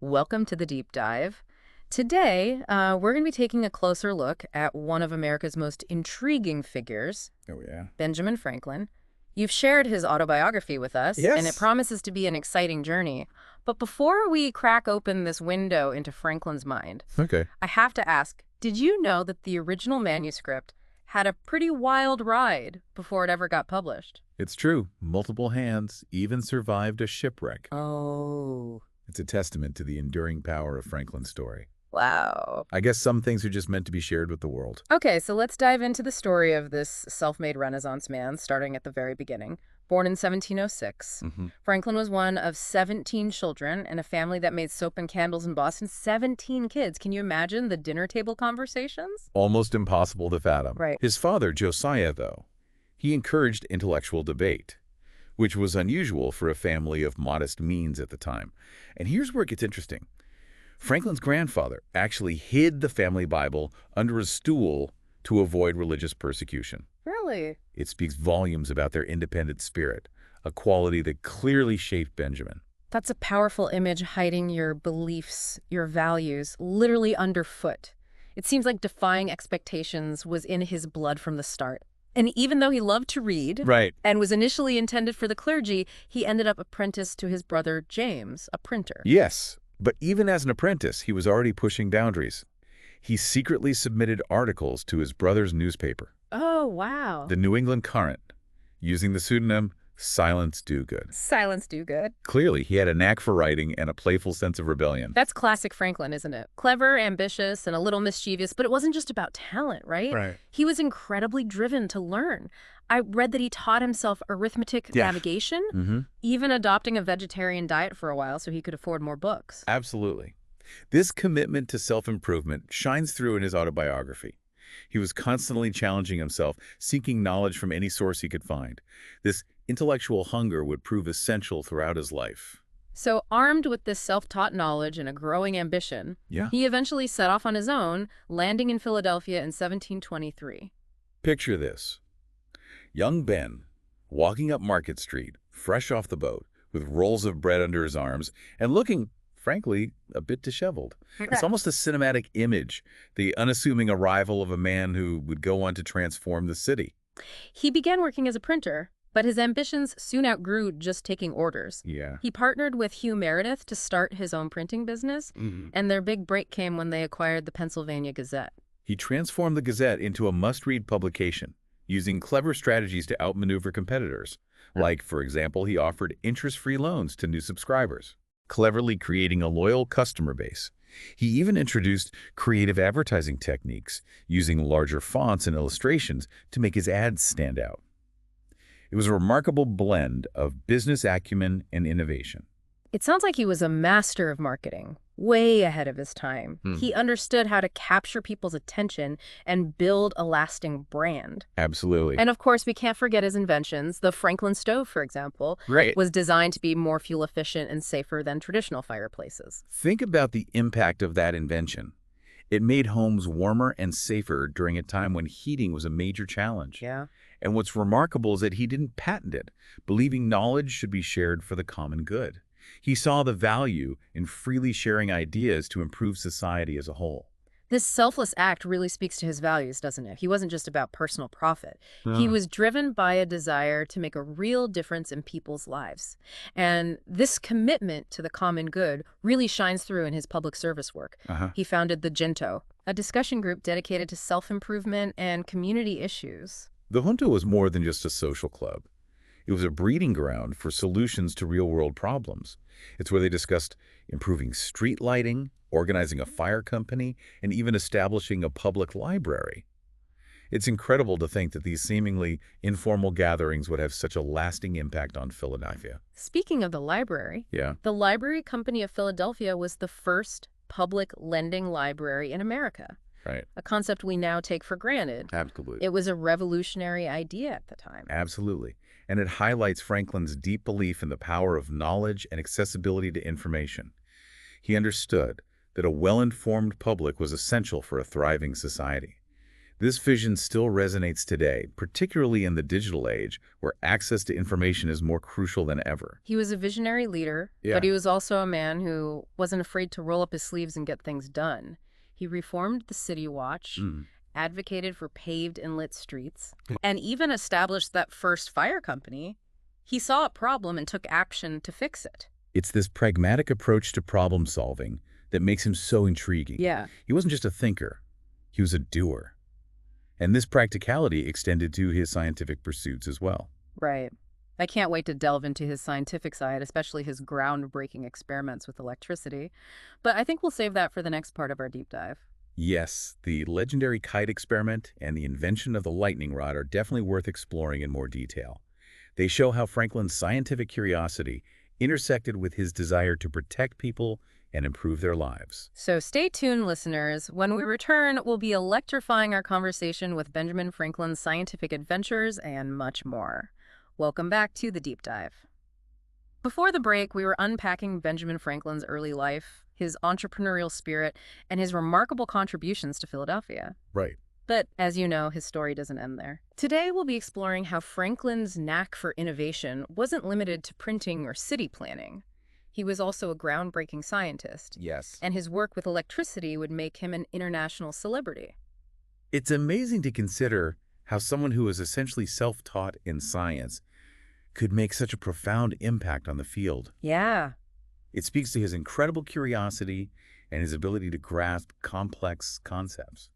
Welcome to the deep dive. Today, we're going to be taking a closer look at one of America's most intriguing figures, Oh, yeah. Benjamin Franklin. You've shared his autobiography with us, and it Yes. promises to be an exciting journey. But before we crack open this window into Franklin's mind, Okay. I have to ask, did you know that the original manuscript had a pretty wild ride before it ever got published? It's true. Multiple hands even survived a shipwreck. Oh, It's a testament to the enduring power of Franklin's story. wow. I guess some things are just meant to be shared with the world. Okay, so let's dive into the story of this self-made Renaissance man, starting at the very beginning. Born in 1706, Franklin was one of 17 children in a family that made soap and candles in Boston. 17 kids. Can you imagine the dinner table conversations? Almost impossible to fathom. Right. His father, Josiah, though, he encouraged intellectual debate, which was unusual for a family of modest means at the time. And here's where it gets interesting. Franklin's grandfather actually hid the family Bible under a stool to avoid religious persecution. Really? It speaks volumes about their independent spirit, a quality that clearly shaped Benjamin. That's a powerful image, hiding your beliefs, your values, literally underfoot. It seems like defying expectations was in his blood from the start. And even though he loved to read Right. and was initially intended for the clergy, he ended up apprenticed to his brother James, a printer. Yes, but even as an apprentice, he was already pushing boundaries. He secretly submitted articles to his brother's newspaper, Oh, wow. the New England Current, using the pseudonym Silence Dogood. Silence do good. Clearly, he had a knack for writing and a playful sense of rebellion. That's classic Franklin, isn't it? Clever, ambitious, and a little mischievous, but it wasn't just about talent, right? Right. He was incredibly driven to learn. I read that he taught himself arithmetic Yeah. navigation, even adopting a vegetarian diet for a while so he could afford more books. Absolutely. This commitment to self-improvement shines through in his autobiography. He was constantly challenging himself, seeking knowledge from any source he could find. This intellectual hunger would prove essential throughout his life. So, armed with this self-taught knowledge and a growing ambition, Yeah. he eventually set off on his own, landing in Philadelphia in 1723. Picture this. Young Ben, walking up Market Street, fresh off the boat, with rolls of bread under his arms, and looking, frankly, a bit disheveled. It's almost a cinematic image, the unassuming arrival of a man who would go on to transform the city. He began working as a printer, but his ambitions soon outgrew just taking orders. Yeah. He partnered with Hugh Meredith to start his own printing business, and their big break came when they acquired the Pennsylvania Gazette. He transformed the Gazette into a must-read publication, using clever strategies to outmaneuver competitors. Like, for example, he offered interest-free loans to new subscribers, cleverly creating a loyal customer base. He even introduced creative advertising techniques, using larger fonts and illustrations to make his ads stand out. It was a remarkable blend of business acumen and innovation. It sounds like he was a master of marketing, way ahead of his time. He understood how to capture people's attention and build a lasting brand. Absolutely. And of course, we can't forget his inventions. The Franklin stove, for example, Right. was designed to be more fuel efficient and safer than traditional fireplaces. Think about the impact of that invention. It made homes warmer and safer during a time when heating was a major challenge. Yeah. And what's remarkable is that he didn't patent it, believing knowledge should be shared for the common good. He saw the value in freely sharing ideas to improve society as a whole. This selfless act really speaks to his values, doesn't it? He wasn't just about personal profit. He was driven by a desire to make a real difference in people's lives. And this commitment to the common good really shines through in his public service work. He founded the Junto, a discussion group dedicated to self-improvement and community issues. The junto was more than just a social club. It was a breeding ground for solutions to real-world problems. It's where they discussed improving street lighting, organizing a fire company, and even establishing a public library. It's incredible to think that these seemingly informal gatherings would have such a lasting impact on Philadelphia. Speaking of the library, Yeah. the Library Company of Philadelphia was the first public lending library in America, Right. a concept we now take for granted. Absolutely. It was a revolutionary idea at the time. Absolutely. And it highlights Franklin's deep belief in the power of knowledge and accessibility to information. He understood that a well-informed public was essential for a thriving society. This vision still resonates today, particularly in the digital age, where access to information is more crucial than ever. He was a visionary leader, but Yeah. he was also a man who wasn't afraid to roll up his sleeves and get things done. He reformed the city watch, Mm. advocated for paved and lit streets, and even established that first fire company. He saw a problem and took action to fix it. It's this pragmatic approach to problem solving that makes him so intriguing. Yeah. He wasn't just a thinker, he was a doer. And this practicality extended to his scientific pursuits as well. Right. I can't wait to delve into his scientific side, especially his groundbreaking experiments with electricity. But I think we'll save that for the next part of our deep dive. Yes, the legendary kite experiment and the invention of the lightning rod are definitely worth exploring in more detail. They show how Franklin's scientific curiosity intersected with his desire to protect people and improve their lives. So stay tuned, listeners. When we return, we'll be electrifying our conversation with Benjamin Franklin's scientific adventures and much more. Welcome back to the deep dive. Before the break, we were unpacking Benjamin Franklin's early life, his entrepreneurial spirit, and his remarkable contributions to Philadelphia. Right. But as you know, his story doesn't end there. Today, we'll be exploring how Franklin's knack for innovation wasn't limited to printing or city planning. He was also a groundbreaking scientist, Yes. and his work with electricity would make him an international celebrity. It's amazing to consider how someone who was essentially self-taught in science could make such a profound impact on the field. Yeah. It speaks to his incredible curiosity and his ability to grasp complex concepts.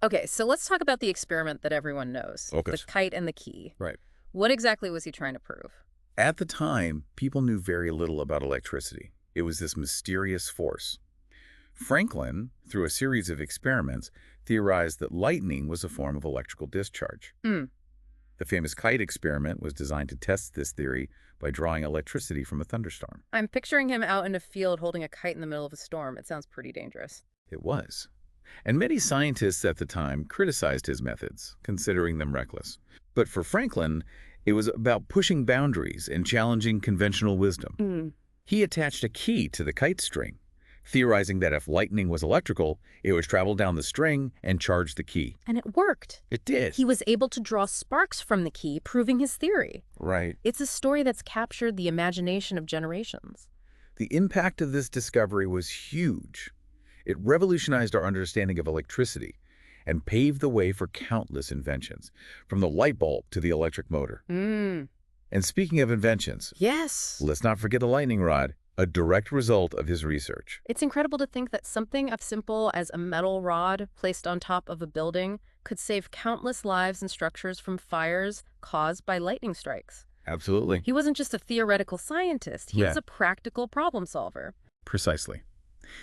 Okay, so let's talk about the experiment that everyone knows, Okay. the kite and the key. Right. What exactly was he trying to prove? At the time, people knew very little about electricity. It was this mysterious force. Franklin, through a series of experiments, theorized that lightning was a form of electrical discharge. Hmm. The famous kite experiment was designed to test this theory by drawing electricity from a thunderstorm. I'm picturing him out in a field holding a kite in the middle of a storm. It sounds pretty dangerous. It was. And many scientists at the time criticized his methods, considering them reckless. But for Franklin, it was about pushing boundaries and challenging conventional wisdom. He attached a key to the kite string, theorizing that if lightning was electrical, it would travel down the string and charge the key. And it worked. It did. He was able to draw sparks from the key, proving his theory. Right. It's a story that's captured the imagination of generations. The impact of this discovery was huge. It revolutionized our understanding of electricity and paved the way for countless inventions, from the light bulb to the electric motor. And speaking of inventions, Yes. let's not forget the lightning rod, a direct result of his research. It's incredible to think that something as simple as a metal rod placed on top of a building could save countless lives and structures from fires caused by lightning strikes. Absolutely. He wasn't just a theoretical scientist. He was a practical problem solver. Precisely.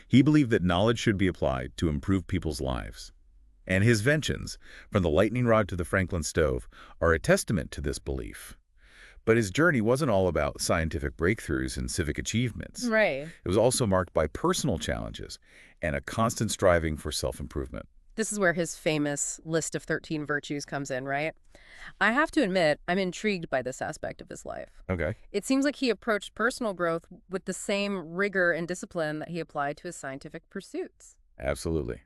He believed that knowledge should be applied to improve people's lives. And his inventions, from the lightning rod to the Franklin stove, are a testament to this belief. But his journey wasn't all about scientific breakthroughs and civic achievements. Right. It was also marked by personal challenges and a constant striving for self-improvement. This is where his famous list of 13 virtues comes in, right? I have to admit, I'm intrigued by this aspect of his life. Okay. It seems like he approached personal growth with the same rigor and discipline that he applied to his scientific pursuits. Absolutely.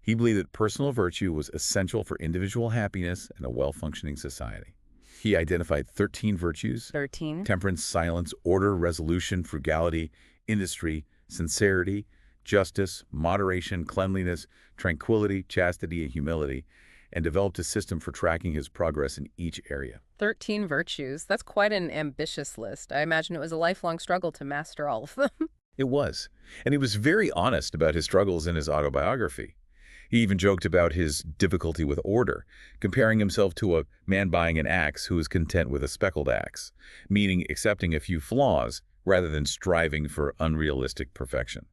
He believed that personal virtue was essential for individual happiness and a well-functioning society. He identified 13 virtues: 13. temperance, silence, order, resolution, frugality, industry, sincerity, justice, moderation, cleanliness, tranquility, chastity, and humility, and developed a system for tracking his progress in each area. 13 virtues. That's quite an ambitious list. I imagine it was a lifelong struggle to master all of them. It was. And he was very honest about his struggles in his autobiography. He even joked about his difficulty with order, comparing himself to a man buying an axe who is content with a speckled axe, meaning accepting a few flaws rather than striving for unrealistic perfection.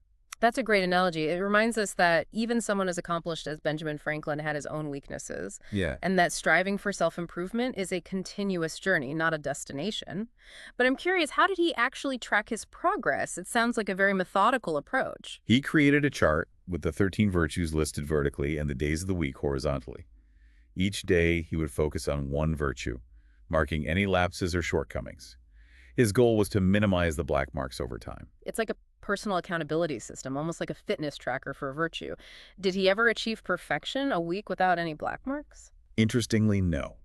That's a great analogy. It reminds us that even someone as accomplished as Benjamin Franklin had his own weaknesses, Yeah. and that striving for self-improvement is a continuous journey, not a destination. But I'm curious, how did he actually track his progress? It sounds like a very methodical approach. He created a chart with the 13 virtues listed vertically and the days of the week horizontally. Each day, he would focus on one virtue, marking any lapses or shortcomings. His goal was to minimize the black marks over time. It's like a personal accountability system, almost like a fitness tracker for virtue. Did he ever achieve perfection a week without any black marks? Interestingly, no.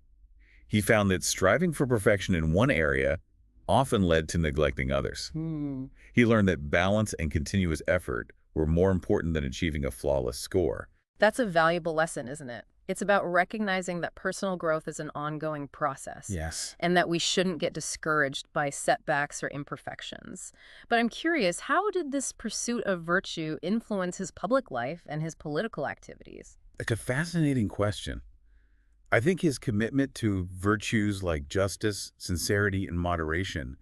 He found that striving for perfection in one area often led to neglecting others. Hmm. He learned that balance and continuous effort were more important than achieving a flawless score. That's a valuable lesson, isn't it? It's about recognizing that personal growth is an ongoing process Yes. and that we shouldn't get discouraged by setbacks or imperfections. But I'm curious, how did this pursuit of virtue influence his public life and his political activities? It's a fascinating question. I think his commitment to virtues like justice, sincerity, and moderation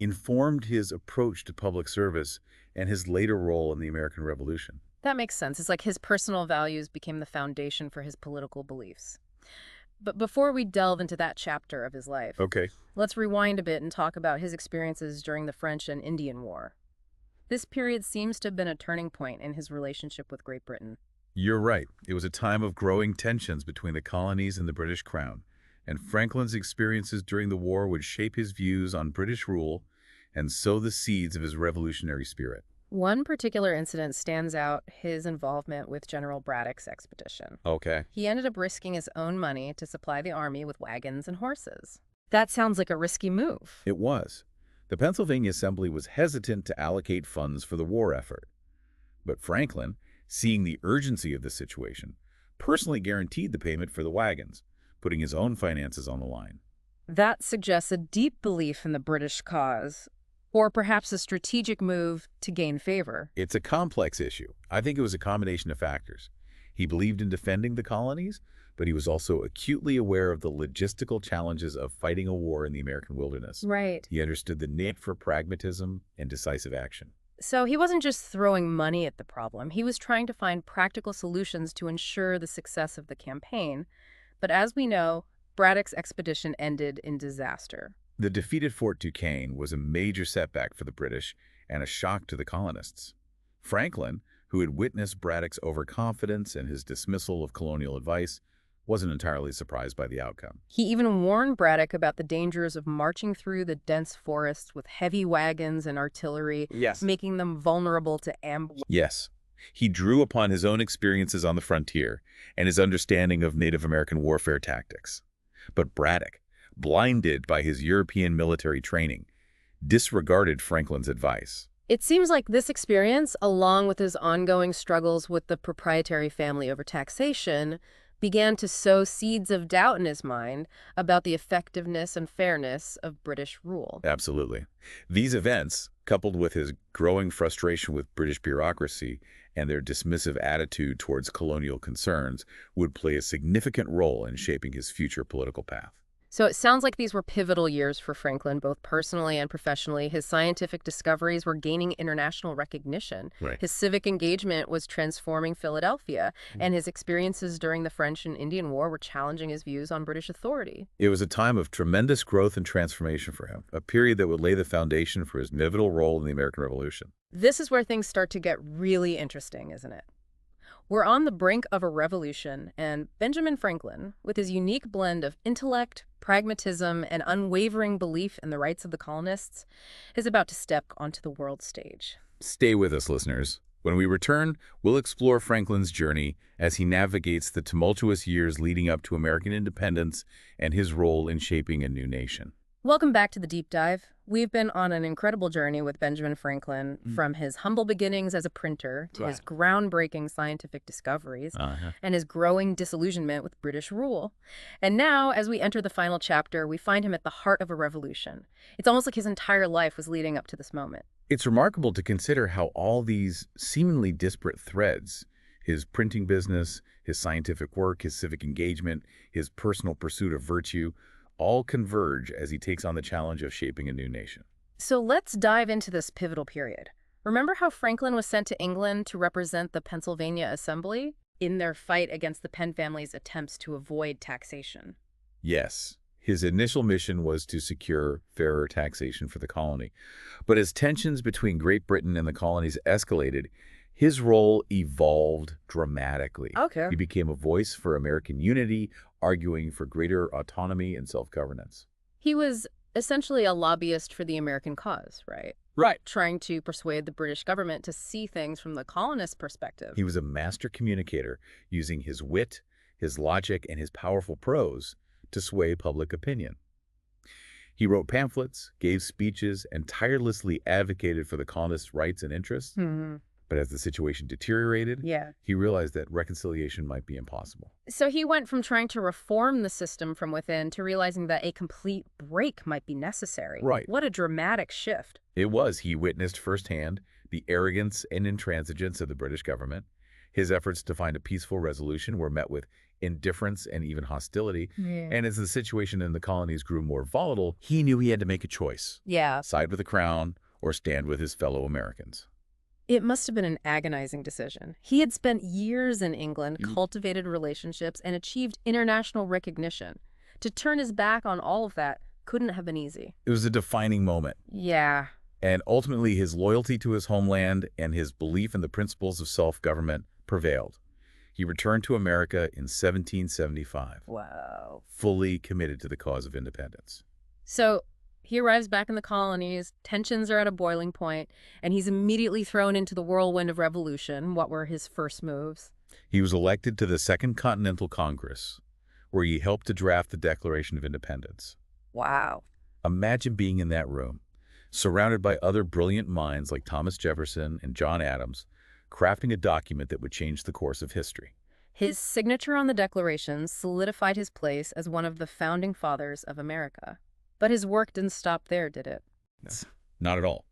informed his approach to public service and his later role in the American Revolution. That makes sense. It's like his personal values became the foundation for his political beliefs. But before we delve into that chapter of his life, Okay. let's rewind a bit and talk about his experiences during the French and Indian War. This period seems to have been a turning point in his relationship with Great Britain. You're right. It was a time of growing tensions between the colonies and the British Crown, and Franklin's experiences during the war would shape his views on British rule and sow the seeds of his revolutionary spirit. One particular incident stands out: his involvement with General Braddock's expedition. Okay. He ended up risking his own money to supply the army with wagons and horses. That sounds like a risky move. It was. The Pennsylvania Assembly was hesitant to allocate funds for the war effort. But Franklin, seeing the urgency of the situation, personally guaranteed the payment for the wagons, putting his own finances on the line. That suggests a deep belief in the British cause, or perhaps a strategic move to gain favor. It's a complex issue. I think it was a combination of factors. He believed in defending the colonies, but he was also acutely aware of the logistical challenges of fighting a war in the American wilderness. Right. He understood the need for pragmatism and decisive action. So he wasn't just throwing money at the problem. He was trying to find practical solutions to ensure the success of the campaign. But as we know, Braddock's expedition ended in disaster. The defeat at Fort Duquesne was a major setback for the British and a shock to the colonists. Franklin, who had witnessed Braddock's overconfidence and his dismissal of colonial advice, wasn't entirely surprised by the outcome. He even warned Braddock about the dangers of marching through the dense forests with heavy wagons and artillery, Yes. making them vulnerable to ambush. Yes, he drew upon his own experiences on the frontier and his understanding of Native American warfare tactics. But Braddock, blinded by his European military training, disregarded Franklin's advice. It seems like this experience, along with his ongoing struggles with the proprietary family over taxation, began to sow seeds of doubt in his mind about the effectiveness and fairness of British rule. Absolutely. These events, coupled with his growing frustration with British bureaucracy and their dismissive attitude towards colonial concerns, would play a significant role in shaping his future political path. So it sounds like these were pivotal years for Franklin, both personally and professionally. His scientific discoveries were gaining international recognition. Right. His civic engagement was transforming Philadelphia, and his experiences during the French and Indian War were challenging his views on British authority. It was a time of tremendous growth and transformation for him, a period that would lay the foundation for his pivotal role in the American Revolution. This is where things start to get really interesting, isn't it? We're on the brink of a revolution, and Benjamin Franklin, with his unique blend of intellect, pragmatism, and unwavering belief in the rights of the colonists, is about to step onto the world stage. Stay with us, listeners. When we return, we'll explore Franklin's journey as he navigates the tumultuous years leading up to American independence and his role in shaping a new nation. Welcome back to the Deep Dive. We've been on an incredible journey with Benjamin Franklin, from his humble beginnings as a printer to his groundbreaking scientific discoveries and his growing disillusionment with British rule. And now, as we enter the final chapter, we find him at the heart of a revolution. It's almost like his entire life was leading up to this moment. It's remarkable to consider how all these seemingly disparate threads, his printing business, his scientific work, his civic engagement, his personal pursuit of virtue, all converge as he takes on the challenge of shaping a new nation. So let's dive into this pivotal period. Remember how Franklin was sent to England to represent the Pennsylvania Assembly in their fight against the Penn family's attempts to avoid taxation? Yes, his initial mission was to secure fairer taxation for the colony. But as tensions between Great Britain and the colonies escalated, his role evolved dramatically. Okay. He became a voice for American unity, arguing for greater autonomy and self-governance. He was essentially a lobbyist for the American cause, right? Right. Trying to persuade the British government to see things from the colonist perspective. He was a master communicator, using his wit, his logic, and his powerful prose to sway public opinion. He wrote pamphlets, gave speeches, and tirelessly advocated for the colonists' rights and interests. Hmm. But as the situation deteriorated, Yeah. he realized that reconciliation might be impossible. So he went from trying to reform the system from within to realizing that a complete break might be necessary. Right. What a dramatic shift. It was. He witnessed firsthand the arrogance and intransigence of the British government. His efforts to find a peaceful resolution were met with indifference and even hostility. Yeah. And as the situation in the colonies grew more volatile, he knew he had to make a choice. Yeah. Side with the crown or stand with his fellow Americans. It must have been an agonizing decision. He had spent years in England, cultivated relationships, and achieved international recognition. To turn his back on all of that couldn't have been easy. It was a defining moment. Yeah. And ultimately, his loyalty to his homeland and his belief in the principles of self-government prevailed. He returned to America in 1775, Wow. fully committed to the cause of independence. So he arrives back in the colonies, tensions are at a boiling point, and he's immediately thrown into the whirlwind of revolution. What were his first moves? He was elected to the Second Continental Congress, where he helped to draft the Declaration of Independence. Wow. Imagine being in that room, surrounded by other brilliant minds like Thomas Jefferson and John Adams, crafting a document that would change the course of history. His signature on the Declaration solidified his place as one of the founding fathers of America. But his work didn't stop there, did it? No, not at all.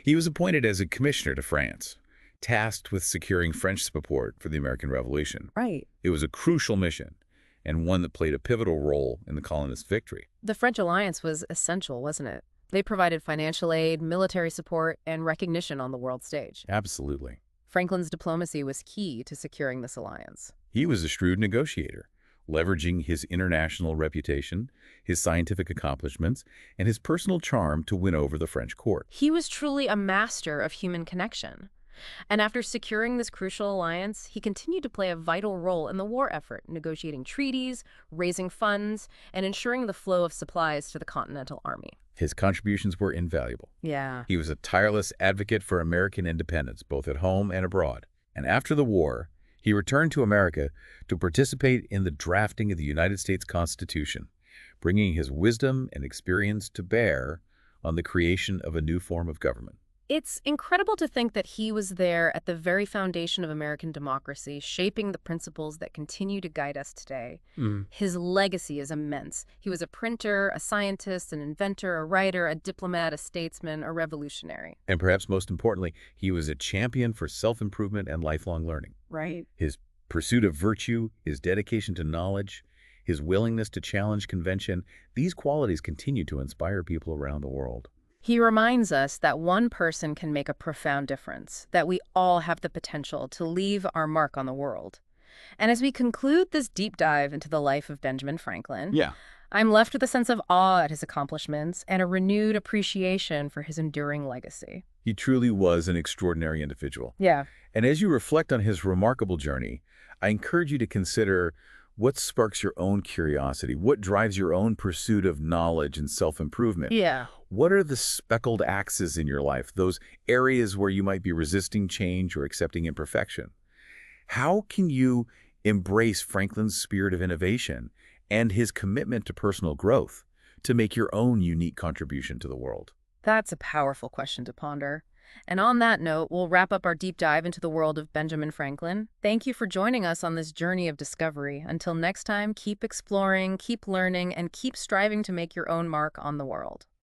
He was appointed as a commissioner to France, tasked with securing French support for the American Revolution. Right. It was a crucial mission, and one that played a pivotal role in the colonists' victory. The French alliance was essential, wasn't it? They provided financial aid, military support, and recognition on the world stage. Absolutely. Franklin's diplomacy was key to securing this alliance. He was a shrewd negotiator, leveraging his international reputation, his scientific accomplishments, and his personal charm to win over the French court. He was truly a master of human connection. And after securing this crucial alliance, he continued to play a vital role in the war effort, negotiating treaties, raising funds, and ensuring the flow of supplies to the Continental Army. His contributions were invaluable. Yeah. He was a tireless advocate for American independence, both at home and abroad. And after the war, he returned to America to participate in the drafting of the United States Constitution, bringing his wisdom and experience to bear on the creation of a new form of government. It's incredible to think that he was there at the very foundation of American democracy, shaping the principles that continue to guide us today. His legacy is immense. He was a printer, a scientist, an inventor, a writer, a diplomat, a statesman, a revolutionary. And perhaps most importantly, he was a champion for self-improvement and lifelong learning. Right. His pursuit of virtue, his dedication to knowledge, his willingness to challenge convention, these qualities continue to inspire people around the world. He reminds us that one person can make a profound difference, that we all have the potential to leave our mark on the world. And as we conclude this deep dive into the life of Benjamin Franklin, I'm left with a sense of awe at his accomplishments and a renewed appreciation for his enduring legacy. He truly was an extraordinary individual. Yeah. And as you reflect on his remarkable journey, I encourage you to consider what sparks your own curiosity, what drives your own pursuit of knowledge and self-improvement. Yeah. What are the speckled axes in your life, those areas where you might be resisting change or accepting imperfection? How can you embrace Franklin's spirit of innovation and his commitment to personal growth to make your own unique contribution to the world? That's a powerful question to ponder. And on that note, we'll wrap up our deep dive into the world of Benjamin Franklin. Thank you for joining us on this journey of discovery. Until next time, keep exploring, keep learning, and keep striving to make your own mark on the world.